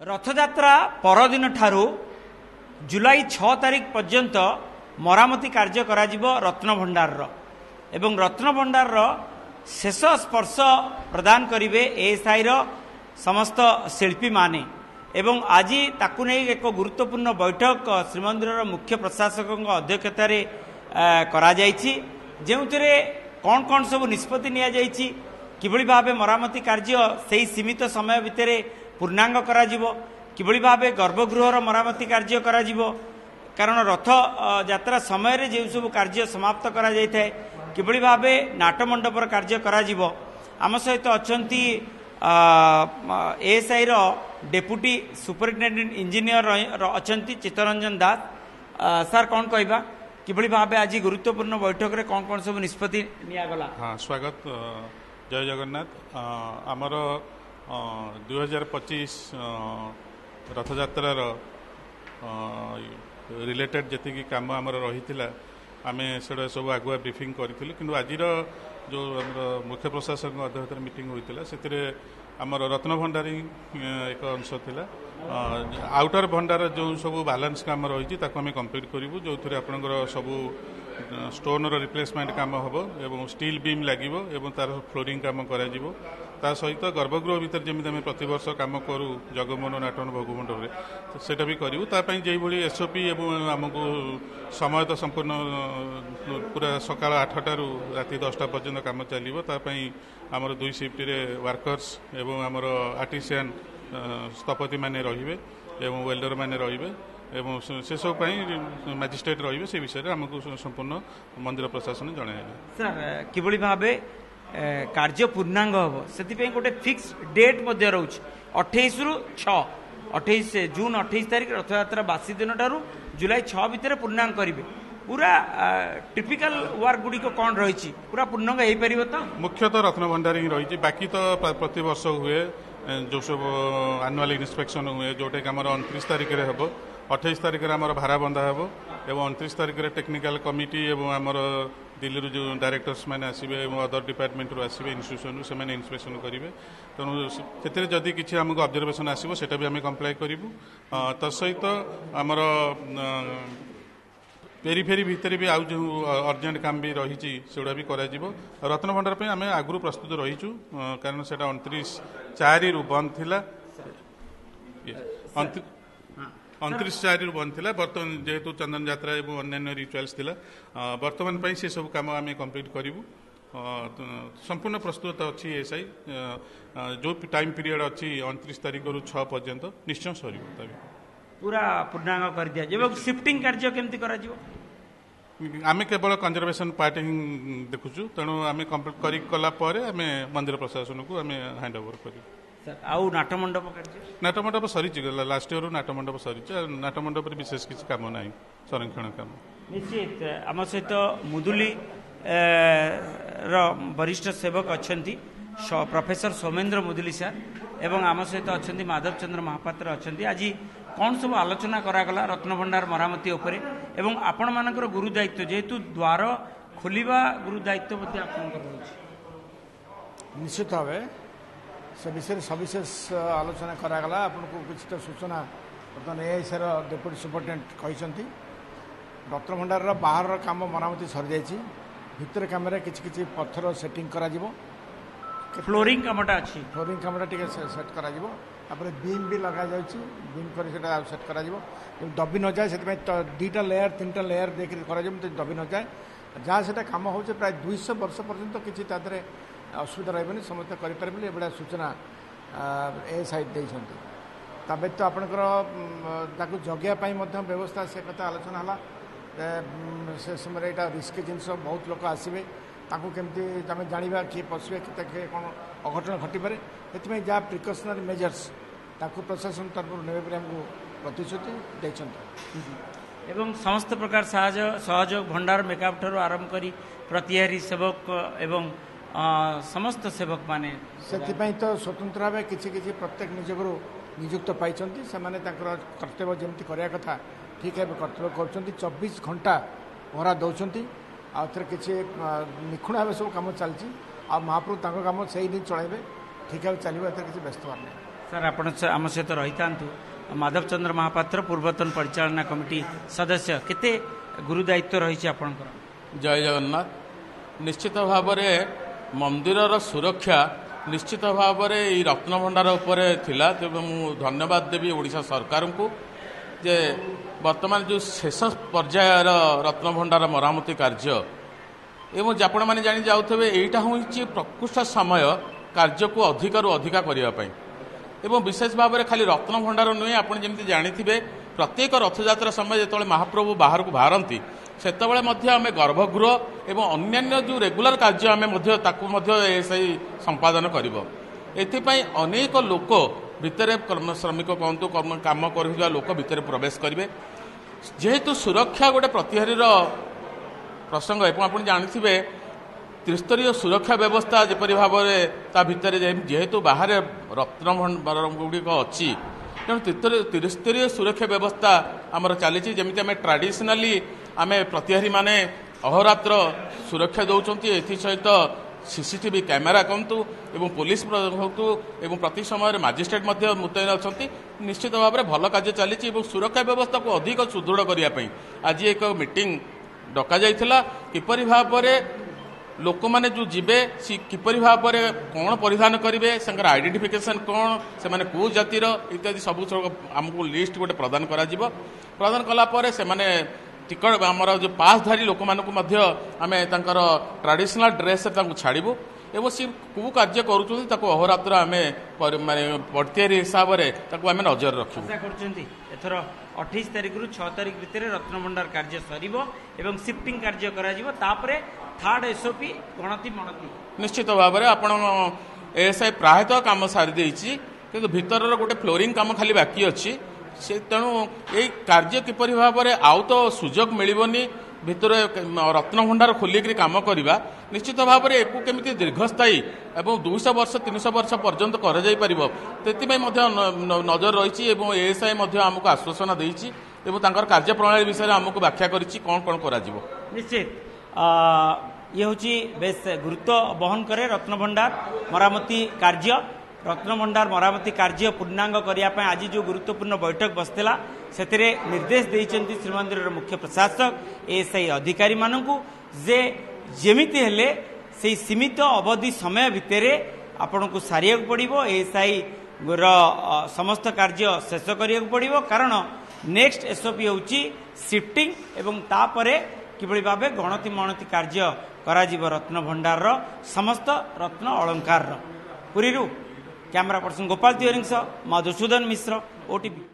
रथयात्रा परदिन ठारू जुलाई 6 तारिख पर्यंत मरामती कार्य कराजिबो रत्नभंडार एवं रत्नभंडार शेष स्पर्श प्रदान करिवे एएसआई समस्त शिल्पी माने एवं आज ताकू नहीं एक गुरुत्वपूर्ण बैठक श्रीमंदिर मुख्य प्रशासक अध्यक्षतार करा जायछि जेउथिरे कौन कौन सब निष्पत्ति निया जायछि किभଳି भाबे मरामती कार्य सेही सीमित समय भितर पूर्णांग करा जिवो किभଳି भाबे गर्भगृहर मरामती कार्य करा जिवो कारण रथ यात्रा समय रे जे सब कार्य समाप्त करा जाय थाए किभଳି भाबे नाटमंडपर कार्य करा जिवो आम सहित अछंती एएसआई रो deputy superintendent engineer अछंती Chittaranjan Das sir कौन कहबा किभଳି भाबे आज गुरुत्वपूर्ण बैठक रे कौन कौन सब निष्पत्ति निया गला। हाँ स्वागत जय जगन्नाथ आमर 2025 रथयात्रार रिलेटेड जी कम आमर रही आम से सब आगुआ ब्रीफिंग करूँ कि आज जो मुख्य प्रशासक अध्यक्षतार मीटिंग होता से आमर रत्न भंडारी एक अंश था आउटर भंडार जो सब बैलेंस काम रही आम कंप्लीट करूँ जो थे आपंकर सब स्टोन रिप्लेसमेंट काम हम एवं स्टील बीम लगे एवं तार फ्लोरिंग काम करा सहित गर्भगृह भितर जमी आम प्रतिवर्ष कम करूँ जगमोहन नाटन भोगमंडल सेटा भी करूँ जो एसओपी एवं आमको समय तो संपूर्ण पूरा सकाल 8टारू राति 10टा पर्यंत कम चलो आमर 2 शिफ्ट वर्कर्स एवं आमर आर्टिसियन स्थपति माने रहिबे एवं वेल्डर माने रहिबे एवं से सब मजिस्ट्रेट रहिबे से विषय आमको संपूर्ण मंदिर प्रशासन जणाइले। सर किभଳି भाबे कार्य पूर्णांग हम से गोटे फिक्स डेट रोच 28 रु 6 28 जून 28 तारिख रथयात्रा बासी दिन ठारू जुलाई 6 भितर पूर्णांग करेंगे पूरा टिपिकल वर्क गुड़िक कौन रही पूरा पूर्णांग हो पार तो मुख्यतः रत्न भंडारी रही बाकी तो प्रति वर्ष हुए जो सब आनुआल इन्स्पेक्शन हुए जोटा कि आम 29 तारिख में हम 28 तारिख में आम भारा बंधा हम एवं 29 तारिख में टेक्निकल कमिटी एवं आमर दिल्ली जो डायरेक्टर्स मैंने आसबे अदर डिपार्टमेंट रू आसबे इन्स्टिट्यूशन से इन्स्पेक्शन करेंगे तेणु से जदि किसी आमको ऑब्जर्वेशन आसो सेटा भी आम कंप्लाई करूँ तत्सहित आमर पेरीफेरी भितर भी आउ जो अर्जेंट काम भी रही सेगुड़ा भी करा रत्न भंडार पे आम आगु प्रस्तुत रहीचु कारण से 29/4 बंद थिला 29/4 बंद थिला बर्तमान जेहेतु चंदन यात्रा एवं अन्य रिचुअल्स थिला बर्तमान से सब काम आम कंप्लीट करूँ संपूर्ण प्रस्तुत अच्छी एसआई जो टाइम पीरियड अच्छी 29 तारिख रु 6 पर्यंत निश्चय सर पूरा पूर्णांग कर दिया जब शिफ्टिंग कार्य केमती करा जिवो आमे केवल कंजर्वेशन पार्ट ही देखुचु तेणु आम कम्प्लीट कला आम मंदिर प्रशासन को आम हैंड ओवर कर आउ नाटमंडप कार्य नाटमंडप सरी लास्ट इयर नाटमंडप सरी नाटमंडप विशेष किसी काम ना संरक्षण काम निश्चित आम सहित मुदुली वरिष्ठ सेवक अच्छा प्रोफेसर सोमेन्द्र मुदुली सर एवं आम सहित अच्छा माधव चंद्र महापात्र अच्छा आज कौन सब आलोचना करागला रत्नभंडार मरामती उपरे एवं आपण मानकर गुरु दायित्व जेहेतु द्वार खोलिबा गुरु दायित्व निश्चित भाव से विषय सविशेष आलोचना करागला आपको किसी तो सूचना बर्तमान एएसआई डेप्यूटी सुपरिटेंडेंट कहते रत्नभंडार बाहर काम मरामती सरी जाइए भितर काम किसी पत्थर सेटिंग करा फ्लोरिंग कामटा अच्छी फ्लोरिंग कामटा टी सेट करा बीम भी लगा बीम कर सेट करा दबी न जाए से 2टा लेयर 3टा लेयर देख दबी न जाए जहाँ से काम हो प्राय 200 वर्ष पर्यंत किसी तादे असुविधा रही समस्त करें एभा सूचना एएसआई देते ता व्यतीत आपंकर जगियापाई व्यवस्था से कथा आलोचना है से समय यहाँ रिस्क जिनस बहुत लोग आसवे केमती आम जाना किए पशुए किए कौन अघटन घटपे से जहाँ प्रिकसनरी मेजर्स ताकू प्रशासन तरफ ने प्रतिश्रुति देते एवं समस्त प्रकार सहयोग भंडार मेकअप ठार आरंभ कर प्रतिहारी सेवक एवं समस्त सेवक माने से तो स्वतंत्र भाव किसी प्रत्येक निजक नियुक्त पाई से कर्तव्य जमी करने कथा ठीक है कर्तव्य कर 24 घंटा पहरा दौरान आउे किसी निखुण भाव सब कम चलती महाप्रभु कम से ही चलते ठीक है चलो किसी व्यस्त बार नहीं। सर आपण आम सहित रही था माधव चंद्र महापात्र पूर्वतन परिचालना कमिटी सदस्य केते गुरुदायित्व रही आपणकर जय जगन्नाथ निश्चित भाव मंदिरर सुरक्षा निश्चित भाव रत्नभंडार उपरे थिला तेबे मु धन्यवाद देवी ओडिशा सरकार को जे वर्तमान जो शेष पर्यायर रत्नभंडार मरामती कार्य एवं आपण मैंने जानी जाऊे यहीटा हूँ प्रकृष्ट समय कार्य को अधिकरू अधिका करने एवं विशेष भाव में खाली रत्नभंडार नुहे आप जमी जानी प्रत्येक रथयात्रा समय जो महाप्रभु बाहर को बाहरती सेतबेले आम गर्भगृह एवं अन्यान्य जो रेगुलर कार्य आम एएसआई संपादन कर अनेक लोक भितर श्रमिक कहतु कम कर लोक भितर प्रवेश करेंगे जेहेतु सुरक्षा गोटे प्रतिहारी प्रसंग एवं आप जानी त्रिस्तरीय सुरक्षा व्यवस्था जेपरी भाव में भितर जेहेतु बाहर रत्नभंडार गुड़िक अच्छी तेणु त्रिस्तरीय सुरक्षा व्यवस्था आमर चली जमी आम ट्राडिशनाली आम प्रतिहारी माने अहोरात्र सुरक्षा दौरान एसत सीसीटीवी कैमेरा कहतु एवं पुलिस कहतु एवं प्रति समय मजिस्ट्रेट मुतयन अच्छा निश्चित भाव में भल कार्य चली सुरक्षा व्यवस्था को अधिक सुदृढ़ करने आज एक मीटिंग डक जाइथिला किपरि भाव में लोक मैंने जो जीवे किपरि भाव में कौन परिधान करेंगे संकर आइडेंटिफिकेशन कौन से माने को जातिर इत्यादि सब आमको लिस्ट गोटे प्रदान कला से माने टिकट आमर जो पासधारी लोक मानक आम ट्राडिशनल ड्रेस छाड़ू एवं सी कौ कार्य करुँच अहोरात्र आम माने बढ़तियारी हिसाब से आम नजर रखू एथर 28 तारिख रु 6 तारिख भितर रत्नभंडार कार्य सरिबो एवं शिफ्टिंग कार्य कराजिबो तापरे थर्ड एसओपी गणति मणति निश्चित भाव में आपण एएसआई प्रायतः काम सारी देछि किंतु भितर गोटे फ्लोरिंग काम खाली बाकी अच्छी से तेणु यही कार्य किपरि भाव में आउ तो सुजोग मिलबनी भितर रत्नभंडार खोलिक काम करवा निश्चित भाव में एक केमी दीर्घस्थायी एवं 200 वर्ष 300 वर्ष पर्यंत कर नजर रही एएसआई आमको आश्वासन देती कार्य प्रणाली विषय आमको व्याख्या कर कौन कौन कर निश्चित ये हूँ बेस गुरुत्व बहन करे रत्नभंडार मरामती कार्य रत्नभंडार मरामती कार्य पूर्णांग करने आज जो गुरुत्वपूर्ण बैठक बसला से निर्देश देइचंती श्रीमंदिर मुख्य प्रशासक एएसआई अधिकारी मानू जे जेमिति हेले से सीमित अवधि समय भितर आपण को सारिया पड़ो एएसआई समस्त कार्य शेष करिया पड़ो कारण नेक्स्ट एसओपी हूँ शिफ्टिंग एवं तापरे किभली भावे गणति मणति कार्य कराजिब रत्नभंडार समस्त रत्न अलंकार पुरी कैमरा पर्सन गोपाल तिवारी मधुसूदन मिश्र ओटीपी।